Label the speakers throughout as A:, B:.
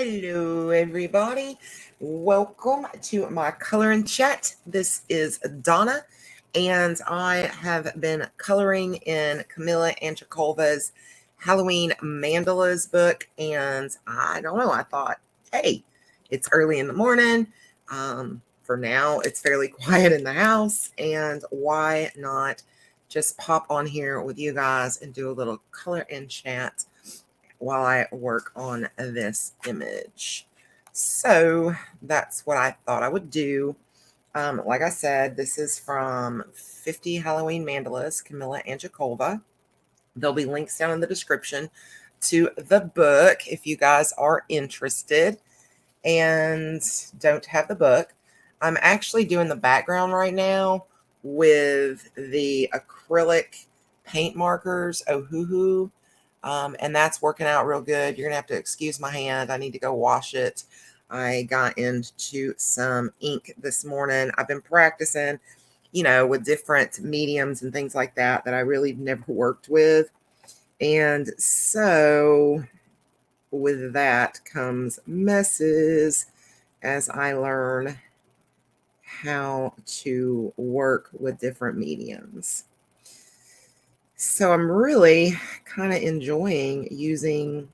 A: Hello, everybody. Welcome to my coloring chat. This is Donna, and I have been coloring in Camilla Angelkova's Halloween Mandalas book. And I don't know, I thought, hey, it's early in the morning. For now, it's fairly quiet in the house, and why not just pop on here with you guys and do a little color and chat while I work on this image. So that's what I thought I would do. Like I said, this is from 50 Halloween Mandalas, Camilla Angelkova. There'll be links down in the description to the book if you guys are interested and don't have the book. I'm actually doing the background right now with the acrylic paint markers, Ohuhu. And that's working out real good. You're going to have to excuse my hand. I need to go wash it. I got into some ink this morning. I've been practicing, with different mediums and things like that I really never worked with. And so with that comes messes as I learn how to work with different mediums. So I'm really kind of enjoying using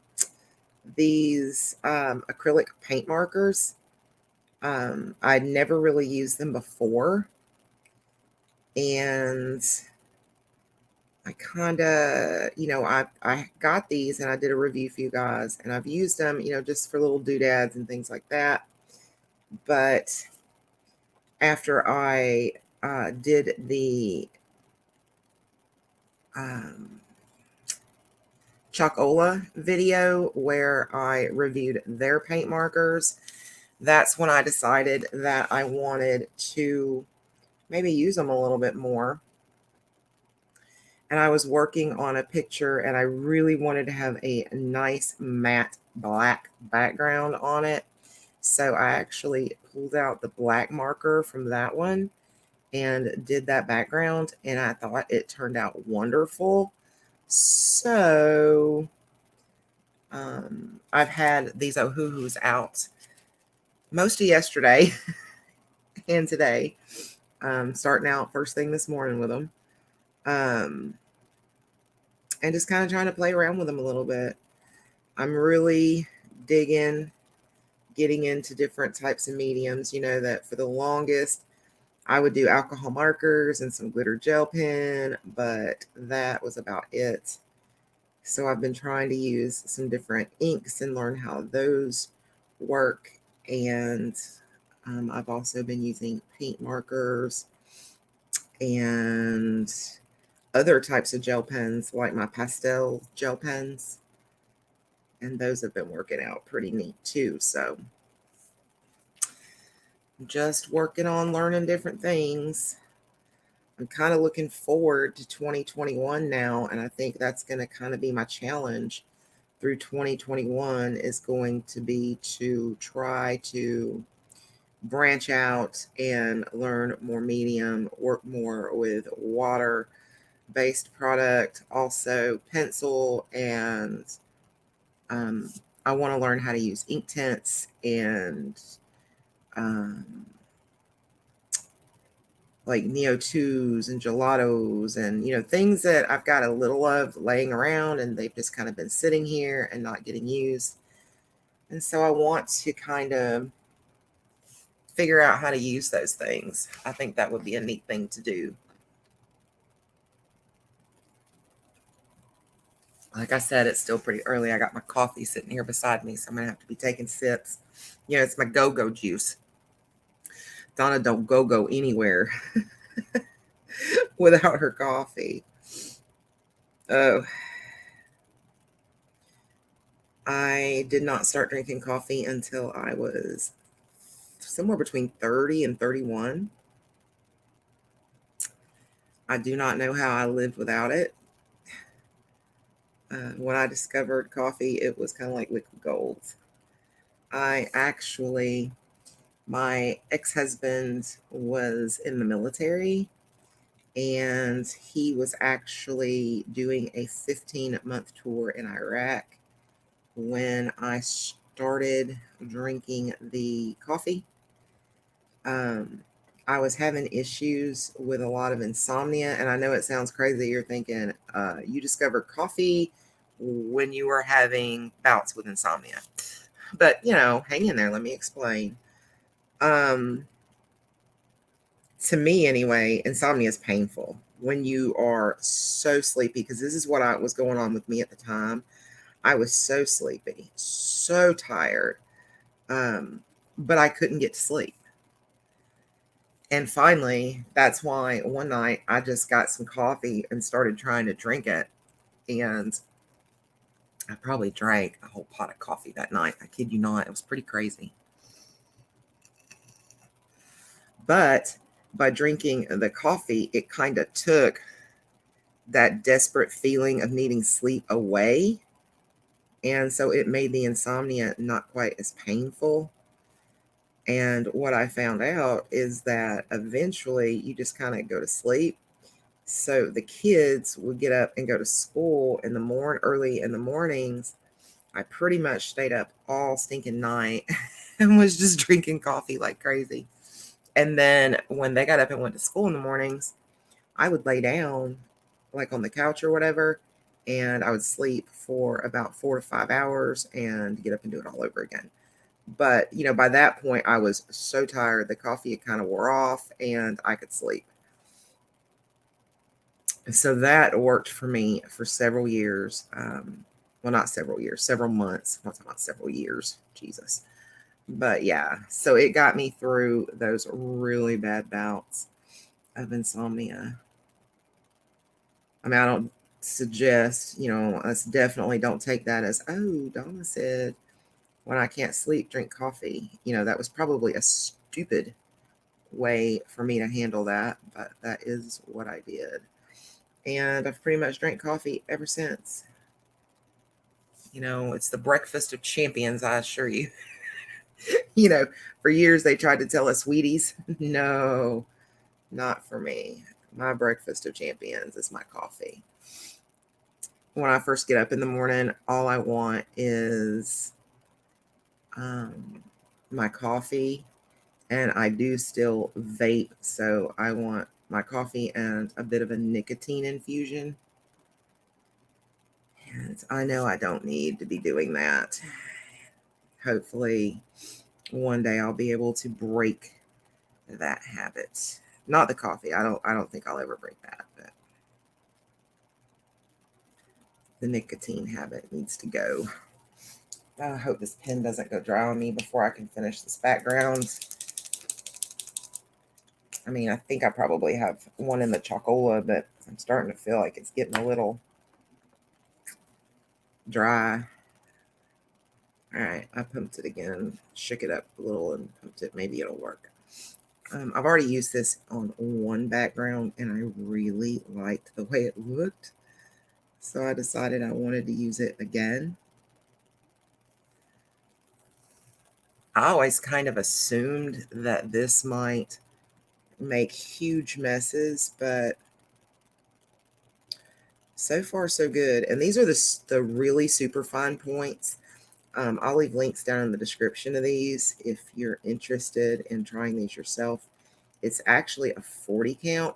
A: these acrylic paint markers. I'd never really used them before. And I kind of, I got these and I did a review for you guys. And I've used them, just for little doodads and things like that. But after I did the Chocola video where I reviewed their paint markers, that's when I decided that I wanted to maybe use them a little bit more. And I was working on a picture and I really wanted to have a nice matte black background on it. So I actually pulled out the black marker from that one and did that background, and I thought it turned out wonderful. So I've had these Ohuhus out most of yesterday and today, starting out first thing this morning with them, and just kind of trying to play around with them a little bit. I'm really getting into different types of mediums. That for the longest I would do alcohol markers and some glitter gel pen, but that was about it. So I've been trying to use some different inks and learn how those work. And I've also been using paint markers and other types of gel pens, like my pastel gel pens. And those have been working out pretty neat too. So just working on learning different things. I'm kind of looking forward to 2021 now, and I think that's going to kind of be my challenge through 2021 is going to be to try to branch out and learn more medium, work more with water-based product, also pencil, and I want to learn how to use ink tints and like Neo 2s and gelatos and, things that I've got a little of laying around and they've just kind of been sitting here and not getting used. And so I want to kind of figure out how to use those things. I think that would be a neat thing to do. Like I said, it's still pretty early. I got my coffee sitting here beside me, so I'm going to have to be taking sips. It's my go-go juice. Donna don't go anywhere without her coffee. Oh, I did not start drinking coffee until I was somewhere between 30 and 31. I do not know how I lived without it. When I discovered coffee, it was kind of like liquid gold. My ex-husband was in the military, and he was actually doing a 15-month tour in Iraq when I started drinking the coffee, I was having issues with a lot of insomnia. And I know it sounds crazy. You're thinking, you discovered coffee when you were having bouts with insomnia. But, hang in there. Let me explain. Um, to me, anyway, insomnia is painful when you are so sleepy, because this is what was going on with me at the time. I was so sleepy, so tired, but I couldn't get to sleep. And finally, that's why one night I just got some coffee and started trying to drink it. And I probably drank a whole pot of coffee that night. I kid you not. It was pretty crazy. But by drinking the coffee, it kind of took that desperate feeling of needing sleep away. And so it made the insomnia not quite as painful. And what I found out is that eventually you just kind of go to sleep. So the kids would get up and go to school in the early in the mornings. I pretty much stayed up all stinking night and was just drinking coffee like crazy. And then when they got up and went to school in the mornings, I would lay down like on the couch or whatever, and I would sleep for about 4 to 5 hours and get up and do it all over again. But, by that point, I was so tired. The coffee had kind of wore off and I could sleep. So that worked for me for several years. Well, not several years, several months. I'm not talking about several years. Jesus. But yeah, so it got me through those really bad bouts of insomnia. I mean, I don't suggest, us definitely don't take that as, oh, Donna said, when I can't sleep, drink coffee. That was probably a stupid way for me to handle that, but that is what I did. And I've pretty much drank coffee ever since. It's the breakfast of champions, I assure you. For years they tried to tell us sweeties. No, not for me. My breakfast of champions is my coffee. When I first get up in the morning, all I want is my coffee, and I do still vape, so I want my coffee and a bit of a nicotine infusion. And I know I don't need to be doing that. Hopefully, one day I'll be able to break that habit. Not the coffee. I don't think I'll ever break that, but the nicotine habit needs to go. I hope this pen doesn't go dry on me before I can finish this background. I mean, I think I probably have one in the Chocola, but I'm starting to feel like it's getting a little dry. All right, I pumped it again, shook it up a little and pumped it. Maybe it'll work. I've already used this on one background and I really liked the way it looked. So I decided I wanted to use it again. I always kind of assumed that this might make huge messes, but so far so good. And these are the really super fine points. I'll leave links down in the description of these if you're interested in trying these yourself. It's actually a 40 count,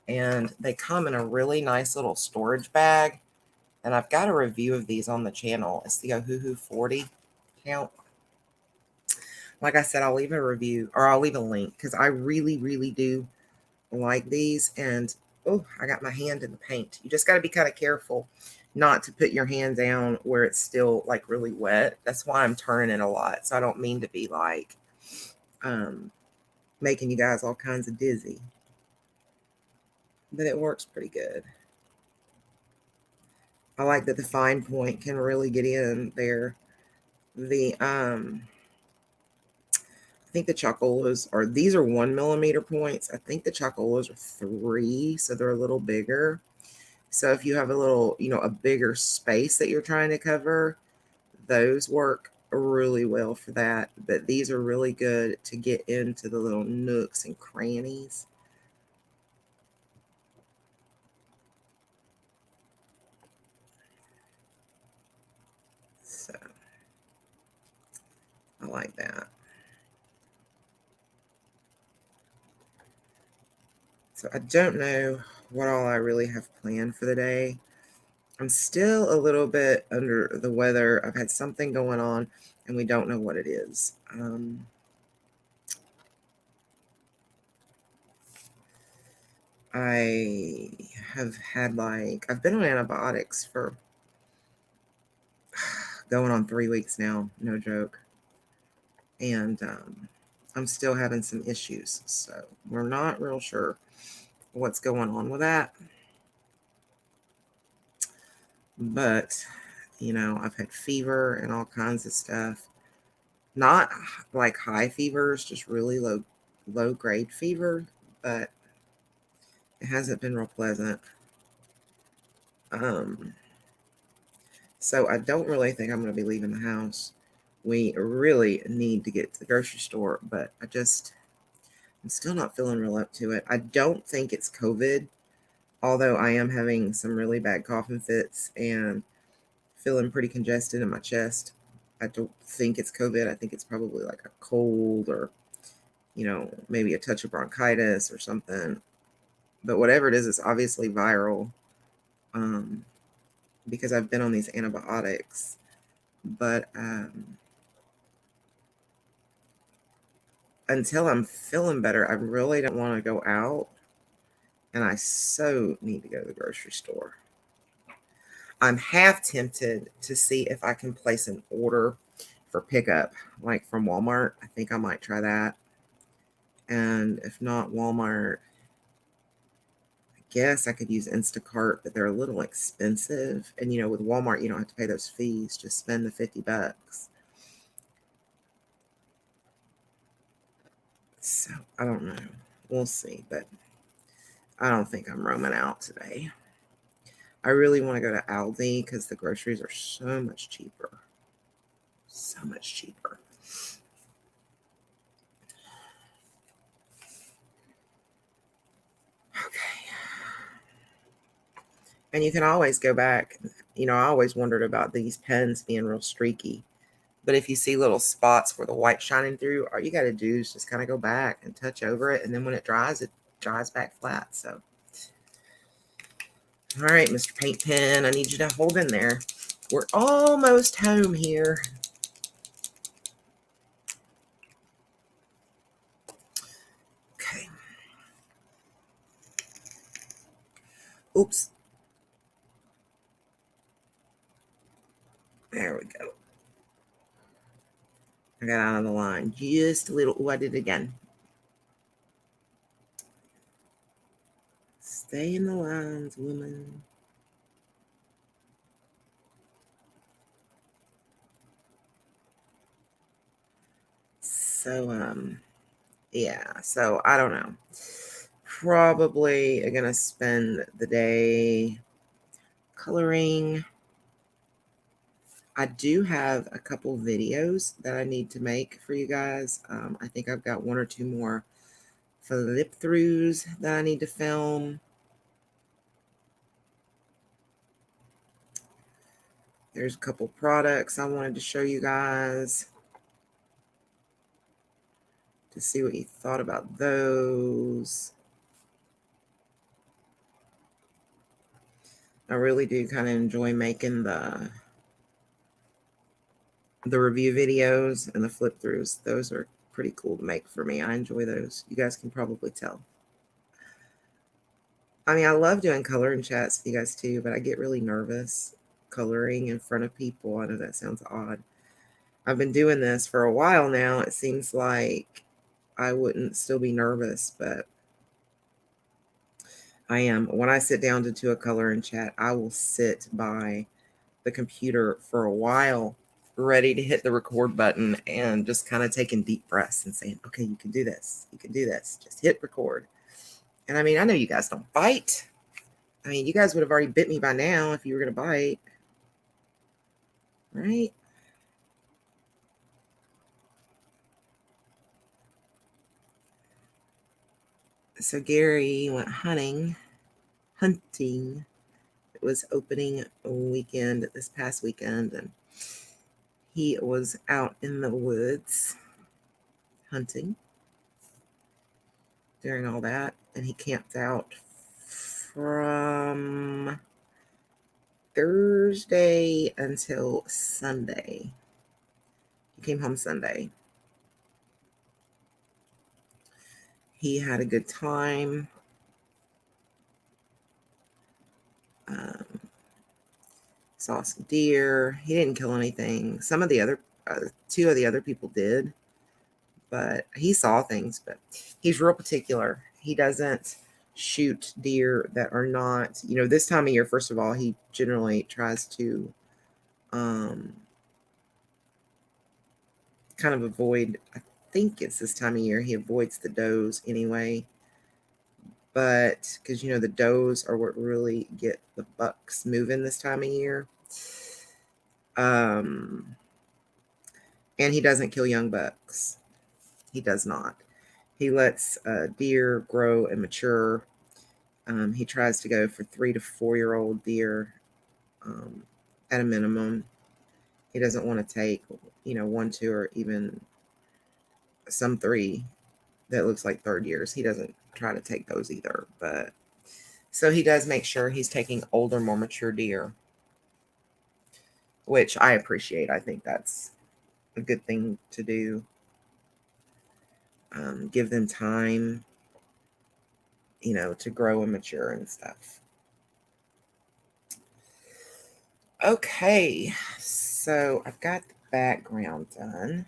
A: and they come in a really nice little storage bag. And I've got a review of these on the channel. It's the Ohuhu 40 count. Like I said, I'll leave a review, or I'll leave a link, because I really, really do like these. And oh, I got my hand in the paint. You just got to be kind of careful not to put your hand down where it's still like really wet. That's why I'm turning it a lot. So I don't mean to be like making you guys all kinds of dizzy, but it works pretty good. I like that the fine point can really get in there. The I think the Chocolas these are 1 millimeter points. I think the Chocolas are 3, so they're a little bigger. So if you have a little, a bigger space that you're trying to cover, those work really well for that. But these are really good to get into the little nooks and crannies. So So I don't know what all I really have planned for the day. I'm still a little bit under the weather. I've had something going on and we don't know what it is. I have had I've been on antibiotics for going on 3 weeks now, no joke. And I'm still having some issues. So we're not real sure what's going on with that. But, I've had fever and all kinds of stuff. Not like high fevers, just really low grade fever, but it hasn't been real pleasant. So I don't really think I'm going to be leaving the house. We really need to get to the grocery store, but I'm still not feeling real up to it. I don't think it's COVID, although I am having some really bad coughing fits and feeling pretty congested in my chest. I don't think it's COVID. I think it's probably like a cold or, maybe a touch of bronchitis or something. But whatever it is, it's obviously viral, because I've been on these antibiotics. But until I'm feeling better, I really don't want to go out. And I so need to go to the grocery store. I'm half tempted to see if I can place an order for pickup, like from Walmart. I think I might try that. And if not Walmart, I guess I could use Instacart, but they're a little expensive. And with Walmart, you don't have to pay those fees. Just spend the $50. So I don't know. We'll see. But I don't think I'm roaming out today. I really want to go to Aldi because the groceries are so much cheaper. So much cheaper. Okay. And you can always go back. I always wondered about these pens being real streaky. But if you see little spots where the white's shining through, all you got to do is just kind of go back and touch over it. And then when it dries back flat. So, all right, Mr. Paint Pen, I need you to hold in there. We're almost home here. Okay. Oops. There we go. I got out of the line just a little. Oh, I did it again. Stay in the lines, woman. So, yeah. So I don't know. Probably gonna spend the day coloring. I do have a couple videos that I need to make for you guys. I think I've got one or two more flip throughs that I need to film. There's a couple products I wanted to show you guys to see what you thought about those. I really do kind of enjoy making the review videos and the flip throughs. Those are pretty cool to make for me. I enjoy those. You guys can probably tell. I mean, I love doing color and chats with you guys too, but I get really nervous coloring in front of people. I know that sounds odd. I've been doing this for a while now. It seems like I wouldn't still be nervous, but I am. When I sit down to do a color and chat, I will sit by the computer for a while, ready to hit the record button and just kind of taking deep breaths and saying, okay, you can do this. You can do this. Just hit record. And I mean, I know you guys don't bite. I mean, you guys would have already bit me by now if you were going to bite. Right? So Gary went hunting. It was opening weekend this past weekend, and he was out in the woods hunting during all that. and he camped out from Thursday until Sunday. He came home Sunday. He had a good time. Saw some deer. He didn't kill anything. Some of the other, two of the other people did, but he saw things. But he's real particular. He doesn't shoot deer that are not, this time of year. First of all, he generally tries to kind of avoid. I think it's this time of year he avoids the does anyway. But because the does are what really get the bucks moving this time of year. And he doesn't kill young bucks. He does not. He lets deer grow and mature. He tries to go for 3 to 4 year old deer at a minimum. He doesn't want to take 1, 2, or even some 3 that looks like third years. He doesn't try to take those either. But so he does make sure he's taking older, more mature deer, which I appreciate. I think that's a good thing to do. Give them time, to grow and mature and stuff. Okay, so I've got the background done.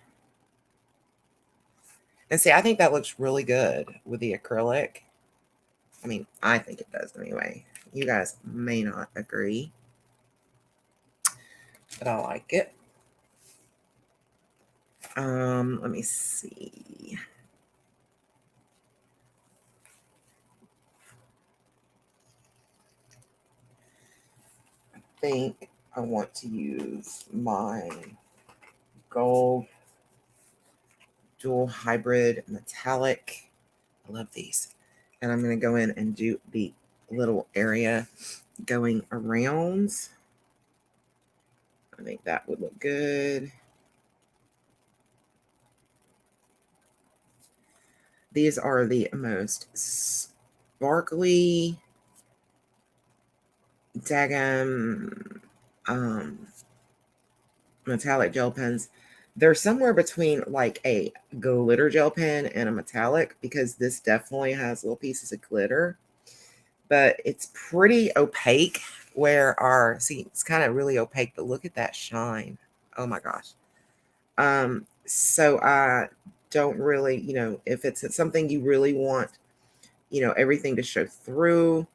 A: And see, I think that looks really good with the acrylic. I mean, I think it does anyway. You guys may not agree, but I like it. Let me see. I think I want to use my gold dual hybrid metallic. I love these. And I'm going to go in and do the little area going around. I think that would look good. These are the most sparkly daggum metallic gel pens. They're somewhere between like a glitter gel pen and a metallic, because this definitely has little pieces of glitter, but it's pretty opaque. See, it's kind of really opaque, but look at that shine. Oh my gosh. So I don't really, if it's something you really want, everything to show through,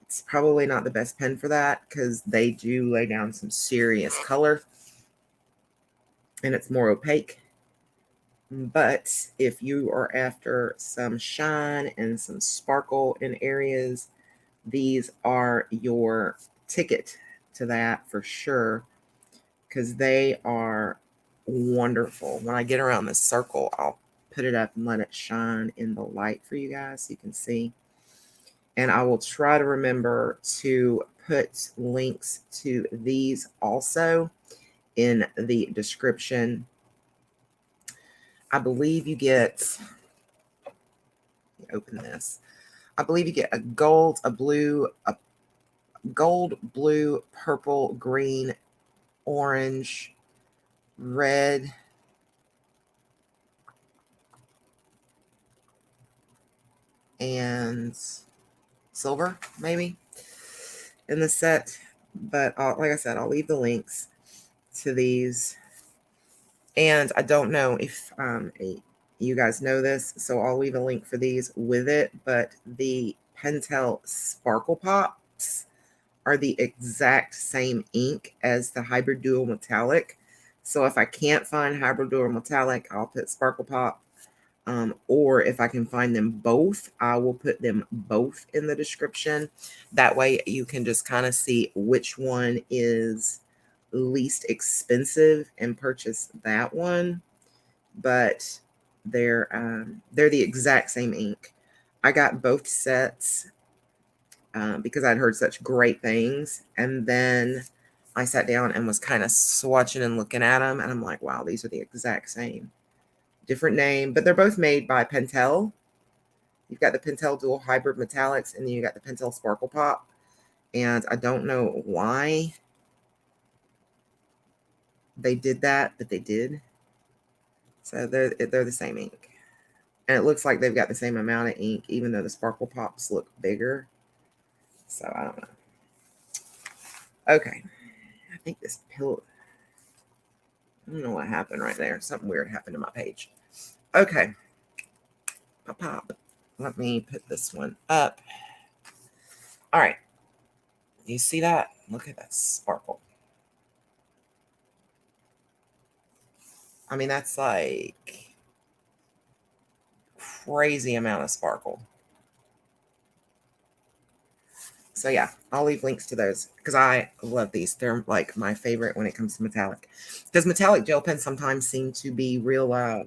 A: it's probably not the best pen for that, because they do lay down some serious color and it's more opaque. But if you are after some shine and some sparkle in areas, these are your ticket to that for sure, because they are wonderful. When I get around this circle, I'll put it up and let it shine in the light for you guys so you can see. And I will try to remember to put links to these also in the description. I believe you get, open this. I believe you get a gold, blue, purple, green, orange, red, and silver, maybe, in the set. But like I said, I'll leave the links to these. And I don't know if you guys know this, so I'll leave a link for these with it. But the Pentel Sparkle Pops are the exact same ink as the Hybrid Dual Metallic. So if I can't find Hybrid Dual Metallic, I'll put Sparkle Pop. Or if I can find them both, I will put them both in the description. That way you can just kind of see which one is least expensive and purchase that one. But they're the exact same ink. I got both sets because I'd heard such great things, and then I sat down and was kind of swatching and looking at them, and I'm like, wow, these are the exact same. Different name, but they're both made by Pentel. You've got the Pentel Dual Hybrid Metallics, and then you got the Pentel Sparkle Pop. And I don't know why they did that, but they did. So they're the same ink. And it looks like they've got the same amount of ink, even though the Sparkle Pops look bigger. So I don't know. Okay. I think this pill, I don't know what happened right there. Something weird happened to my page. Okay. Pop. Let me put this one up. All right. You see that? Look at that sparkle. I mean, that's like crazy amount of sparkle. So yeah, I'll leave links to those because I love these. They're like my favorite when it comes to metallic. Because metallic gel pens sometimes seem to be really,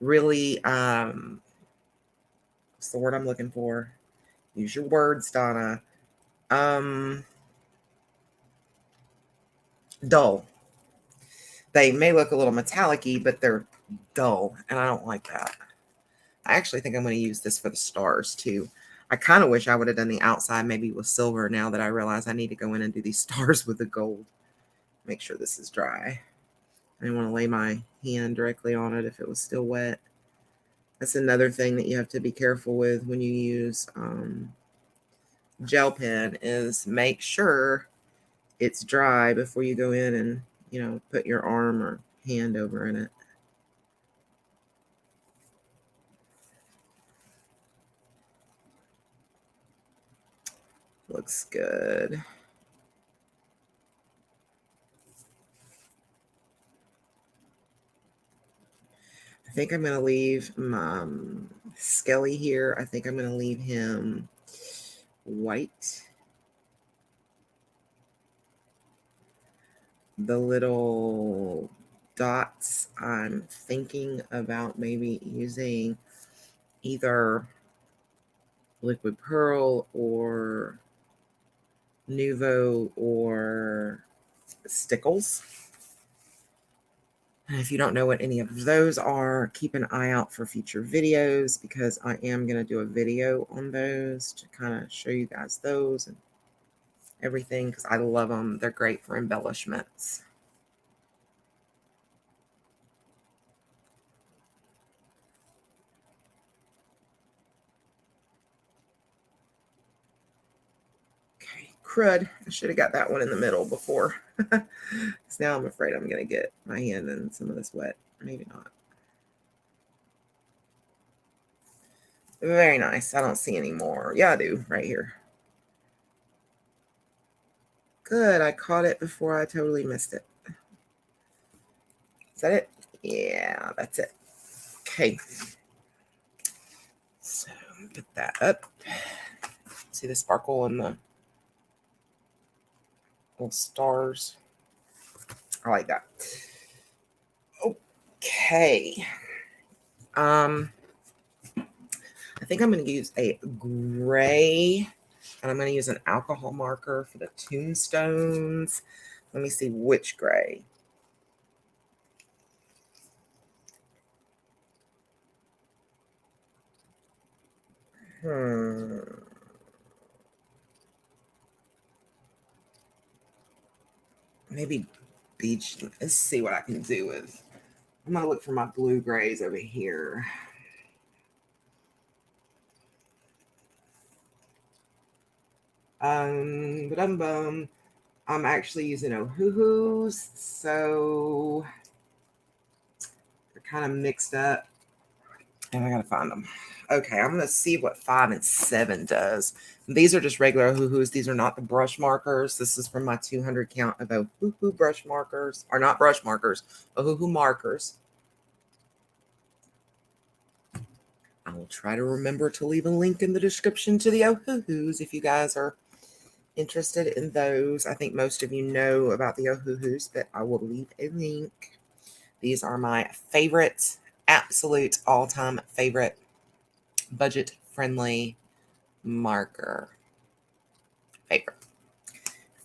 A: what's the word I'm looking for? Use your words, Donna. Dull. They may look a little metallic-y, but they're dull, and I don't like that. I actually think I'm going to use this for the stars too. I kind of wish I would have done the outside maybe with silver now that I realize I need to go in and do these stars with the gold. Make sure this is dry. I didn't want to lay my hand directly on it if it was still wet. That's another thing that you have to be careful with when you use gel pen is make sure it's dry before you go in and, you know, put your arm or hand over in it. Looks good. I think I'm going to leave Skelly here. I think I'm going to leave him white. The little dots, I'm thinking about maybe using either liquid pearl or Nuvo or Stickles. And if you don't know what any of those are, keep an eye out for future videos because I am going to do a video on those to kind of show you guys those and everything because I love them. They're great for embellishments. Okay, crud. I should have got that one in the middle before. Because now I'm afraid I'm going to get my hand in some of this wet. Maybe not. Very nice. I don't see any more. Yeah, I do. Right here. Good. I caught it before I totally missed it. Is that it? Yeah, that's it. Okay. So put that up. See the sparkle and the little stars. I like that. Okay. I think I'm going to use a gray, and I'm going to use an alcohol marker for the tombstones. Let me see which gray. Maybe beach. Let's see what I can do with. I'm going to look for my blue grays over here. I'm actually using Ohuhus, so they're kind of mixed up. And I gotta find them. Okay, I'm gonna see what 5 and 7 does. These are just regular Ohuhus. These are not the brush markers. This is from my 200 count of Ohuhu brush markers. Or not brush markers, Ohuhu markers. I will try to remember to leave a link in the description to the Ohuhus if you guys are interested in those. I think most of you know about the Ohuhus, but I will leave a link. These are my favorite, absolute all-time favorite budget-friendly marker.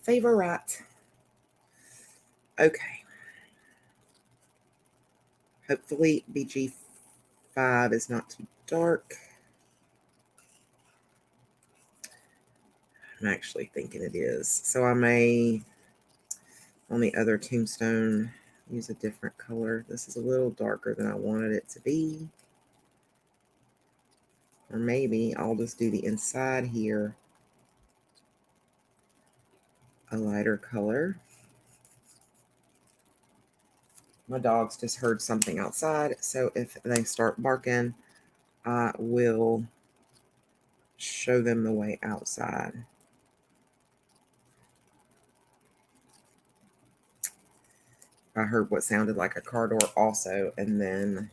A: Favorite. Okay. Hopefully BG 5 is not too dark. I'm actually thinking it is. So I may, on the other tombstone, use a different color. This is a little darker than I wanted it to be. Or maybe I'll just do the inside here a lighter color. My dogs just heard something outside, so if they start barking, I will show them the way outside. I heard what sounded like a car door also, and then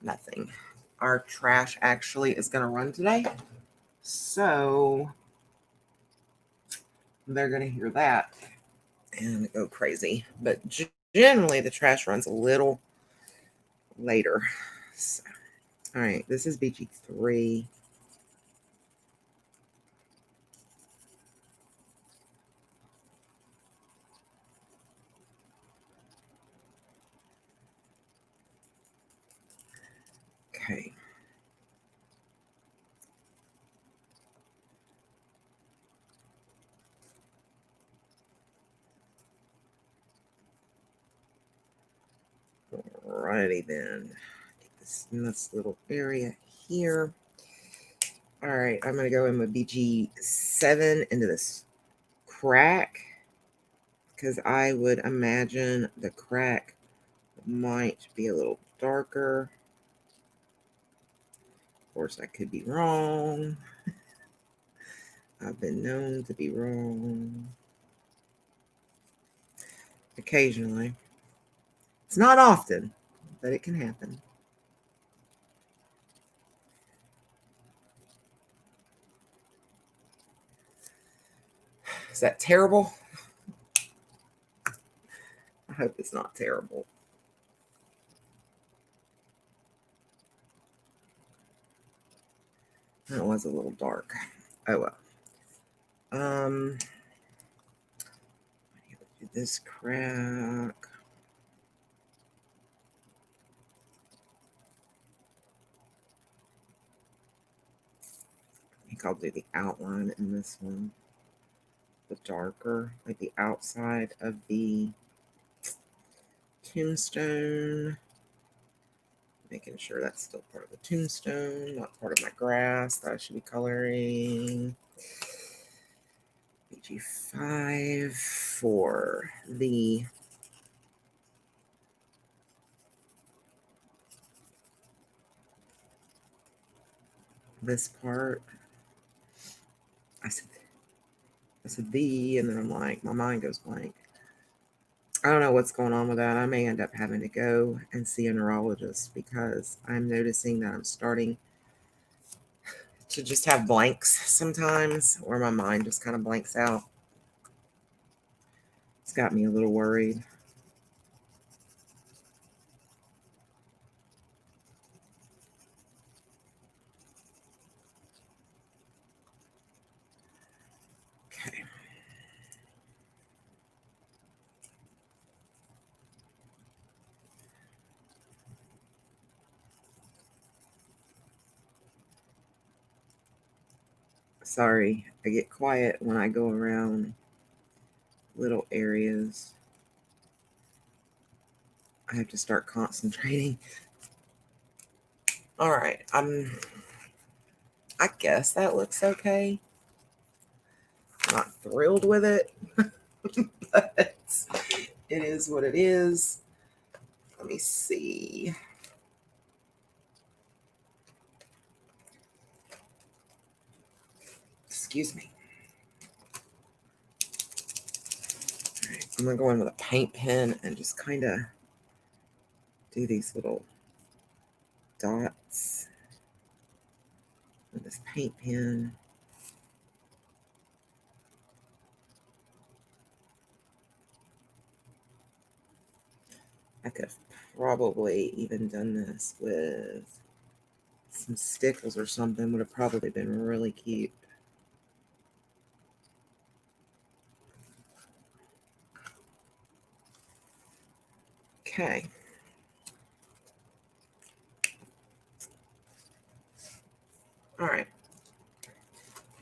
A: nothing. Our trash actually is going to run today, so they're going to hear that and go crazy. But generally, the trash runs a little later. So, all right, this is BG3. Okay. Alrighty then. This little area here. All right, I'm going to go in with BG7 into this crack, because I would imagine the crack might be a little darker. Of course, I could be wrong. I've been known to be wrong occasionally. It's not often, but it can happen. Is that terrible? I hope it's not terrible. That was a little dark. Oh well. Do this crack. I think I'll do the outline in this one. The darker, like the outside of the tombstone. Making sure that's still part of the tombstone, not part of my grass that I should be coloring. BG5 for the this part. I said the, and then I'm like, my mind goes blank. I don't know what's going on with that. I may end up having to go and see a neurologist because I'm noticing that I'm starting to just have blanks sometimes, where my mind just kind of blanks out. It's got me a little worried. Okay. Sorry, I get quiet when I go around little areas. I have to start concentrating. All right, I guess that looks okay. Not thrilled with it, but it is what it is. Let me see. Excuse me. All right, I'm gonna go in with a paint pen and just kind of do these little dots with this paint pen. I could have probably even done this with some stickles or something. Would have probably been really cute. Okay.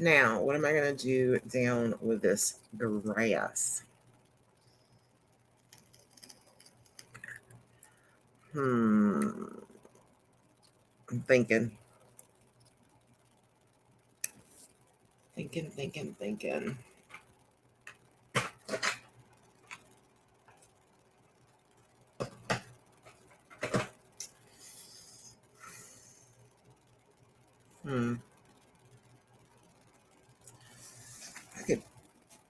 A: Now, what am I going to do down with this grass? I'm thinking. Thinking. I could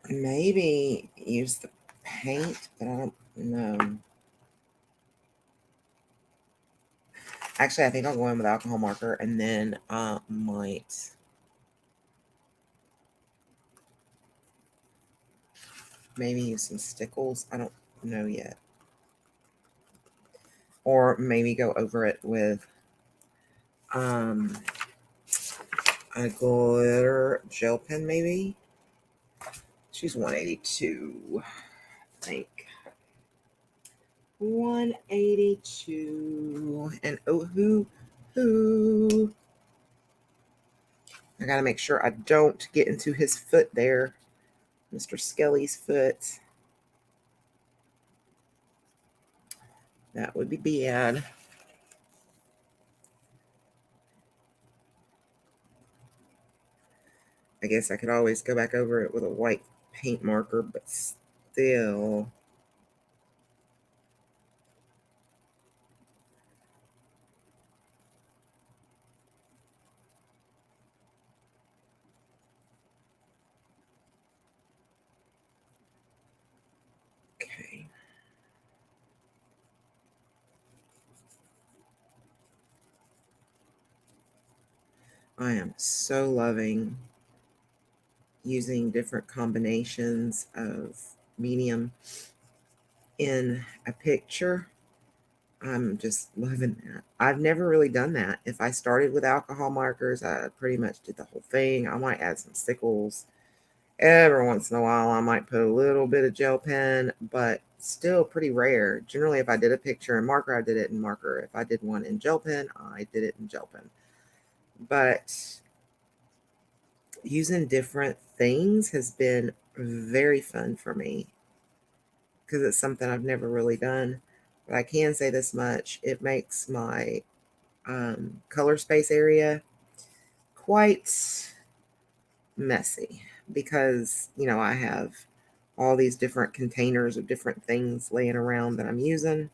A: maybe use the paint, but I don't know. Actually, I think I'll go in with alcohol marker and then might maybe use some stickles. I don't know yet. Or maybe go over it with a glitter gel pen, maybe. She's 182, I think. 182. And oh, who? I got to make sure I don't get into his foot there. Mr. Skelly's foot. That would be bad. I guess I could always go back over it with a white paint marker, but still. Okay. I am so loving using different combinations of medium in a picture. I'm just loving that. I've never really done that. If I started with alcohol markers, I pretty much did the whole thing. I might add some stickles. Every once in a while, I might put a little bit of gel pen, but still pretty rare. Generally, if I did a picture in marker, I did it in marker. If I did one in gel pen, I did it in gel pen. But using different things has been very fun for me because it's something I've never really done. But I can say this much, it makes my color space area quite messy because, I have all these different containers of different things laying around that I'm using.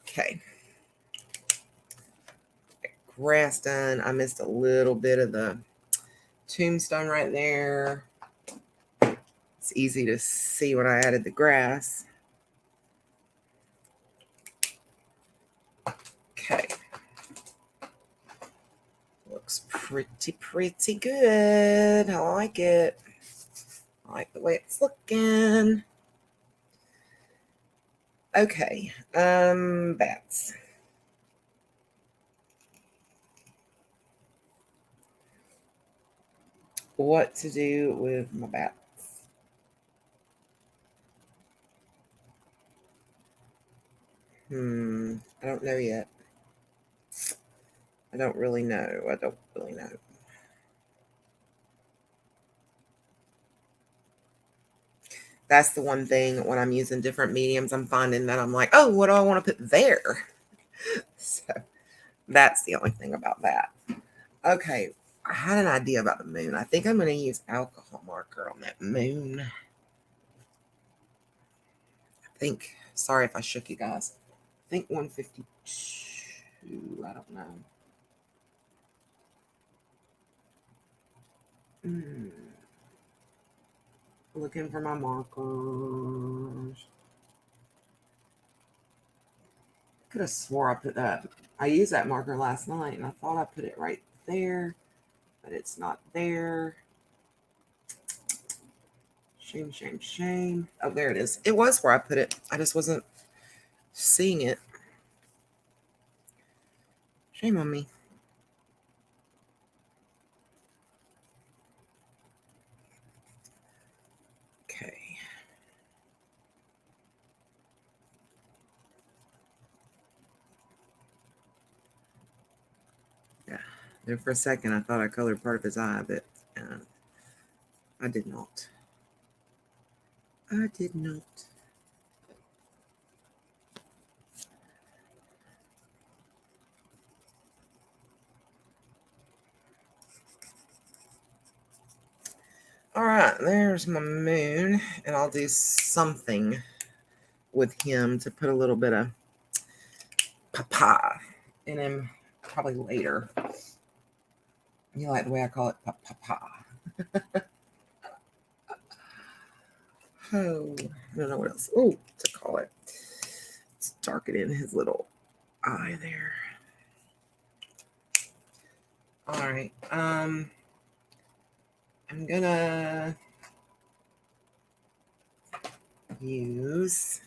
A: Okay. Grass done. I missed a little bit of the tombstone right there. It's easy to see when I added the grass. Okay. Looks pretty good. I like it. I like the way it's looking. Okay. Bats. What to do with my bats? I don't know yet. I don't really know. That's the one thing when I'm using different mediums, I'm finding that I'm like, oh, what do I want to put there? So that's the only thing about that. Okay, I had an idea about the moon. I think I'm going to use alcohol marker on that moon. Sorry if I shook you guys. I think 152. I don't know. Looking for my markers. Could have swore I put that. I used that marker last night and I thought I put it right there, but it's not there. Shame. Oh, there it is. It was where I put it. I just wasn't seeing it. Shame on me. Okay. There for a second, I thought I colored part of his eye, but I did not. I did not. All right, there's my moon, and I'll do something with him to put a little bit of papa in him probably later. You like the way I call it papa? Oh, I don't know what else. Oh, to call it. Let's darken in his little eye there. All right. I'm gonna use.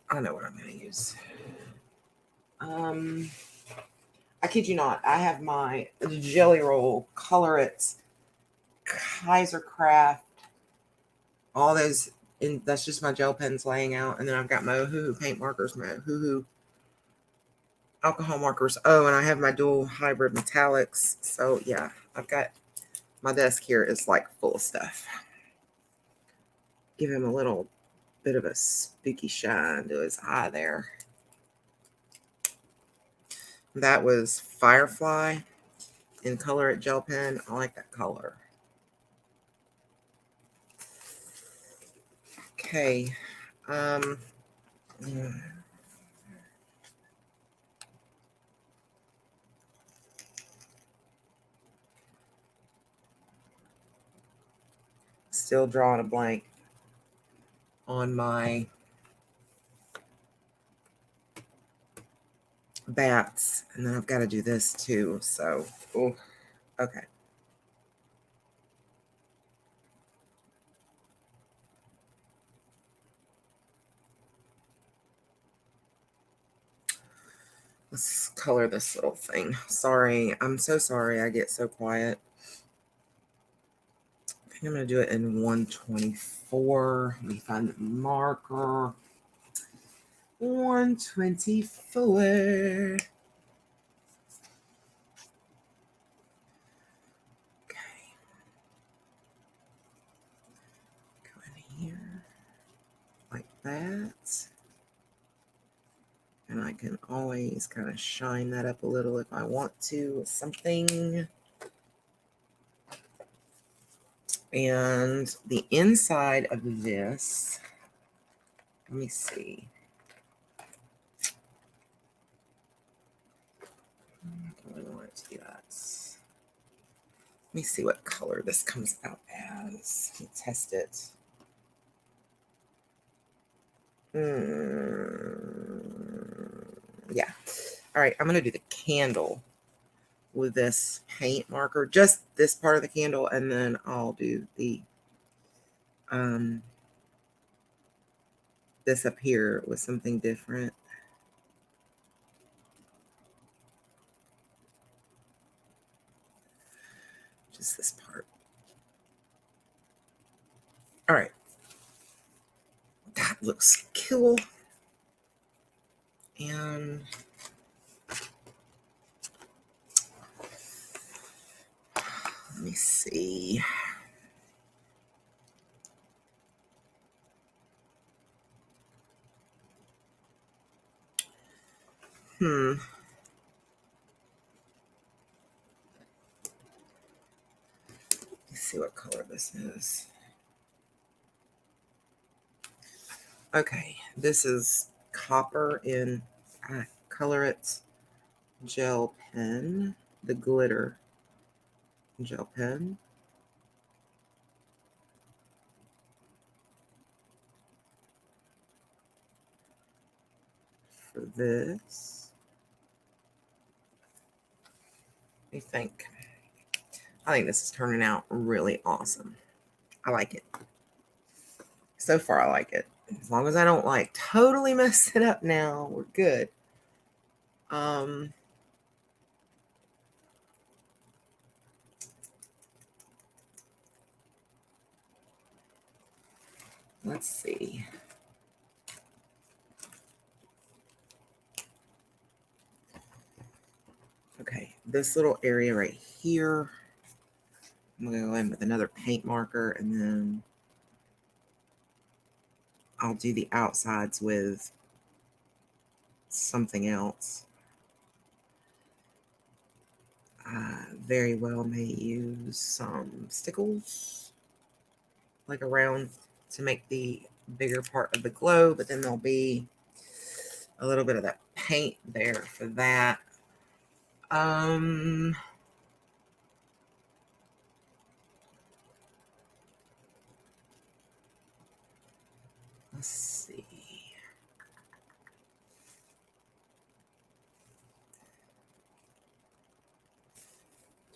A: I know what I'm gonna use. I kid you not. I have my Jelly Roll Color It Kaiser Craft. All those. And that's just my gel pens laying out, and then I've got my Hoo-Hoo paint markers, my Hoo-Hoo alcohol markers. Oh, and I have my dual hybrid metallics. So yeah, I've got my desk here is like full of stuff. Give him a little bit of a spooky shine to his eye there. That was Firefly in Color It gel pen. I like that color. Okay. Still drawing a blank on my bats, and then I've got to do this too. So, ooh, okay. Let's color this little thing. Sorry, I'm so sorry I get so quiet. I think I'm going to do it in 124. Let me find the marker. 124. Okay. Go in here like that. And I can always kind of shine that up a little if I want to with something. And the inside of this, let me see. I don't really want it to be that. Let me see what color this comes out as. Let me test it. Yeah. All right, I'm going to do the candle with this paint marker, just this part of the candle, and then I'll do the this up here with something different. Just this part. All right. That looks cool. And let me see. Let's see what color this is. Okay, this is copper in Color It gel pen, the glitter gel pen. For this, what do you think? I think this is turning out really awesome. I like it. So far, I like it. As long as I don't like totally mess it up now, we're good. Let's see. Okay, this little area right here, I'm going to go in with another paint marker, and then I'll do the outsides with something else. I very well may use some stickles, like around, to make the bigger part of the glow, but then there'll be a little bit of that paint there for that. Let's see.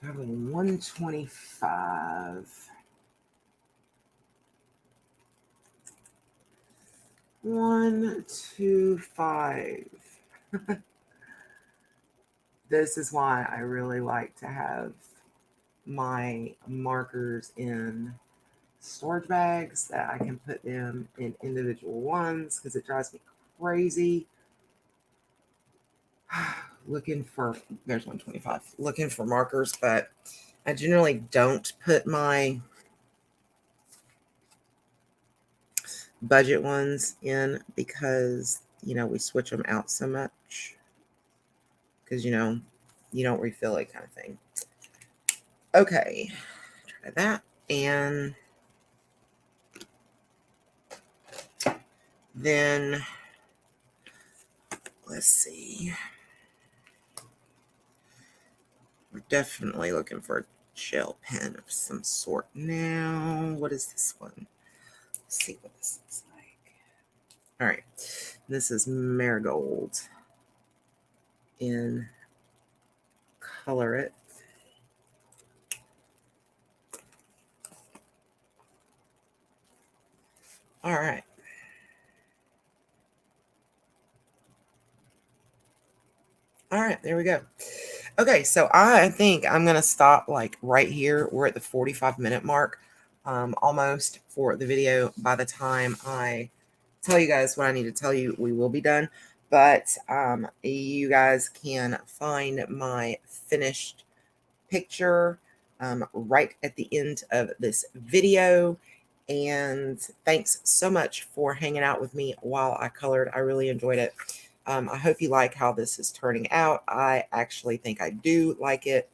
A: Do I have a 125? 125. This is why I really like to have my markers in storage bags, that I can put them in individual ones, because it drives me crazy looking for, there's 125, looking for markers, but I generally don't put my budget ones in, because we switch them out so much, because you don't refill it, kind of thing. Okay, try that. And then let's see, we're definitely looking for a gel pen of some sort now. What is this one? Let's see what this looks like. All right, this is Marigold in Color It. All right. All right, there we go. Okay, so I think I'm going to stop like right here. We're at the 45-minute mark almost for the video. By the time I tell you guys what I need to tell you, we will be done. But you guys can find my finished picture right at the end of this video. And thanks so much for hanging out with me while I colored. I really enjoyed it. I hope you like how this is turning out. I actually think I do like it.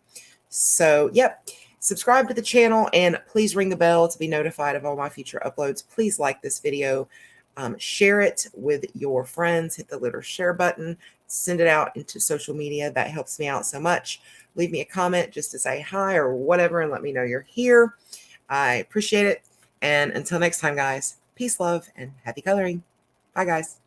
A: So, yep. Subscribe to the channel and please ring the bell to be notified of all my future uploads. Please like this video. Share it with your friends. Hit the little share button. Send it out into social media. That helps me out so much. Leave me a comment just to say hi or whatever and let me know you're here. I appreciate it. And until next time, guys, peace, love, and happy coloring. Bye, guys.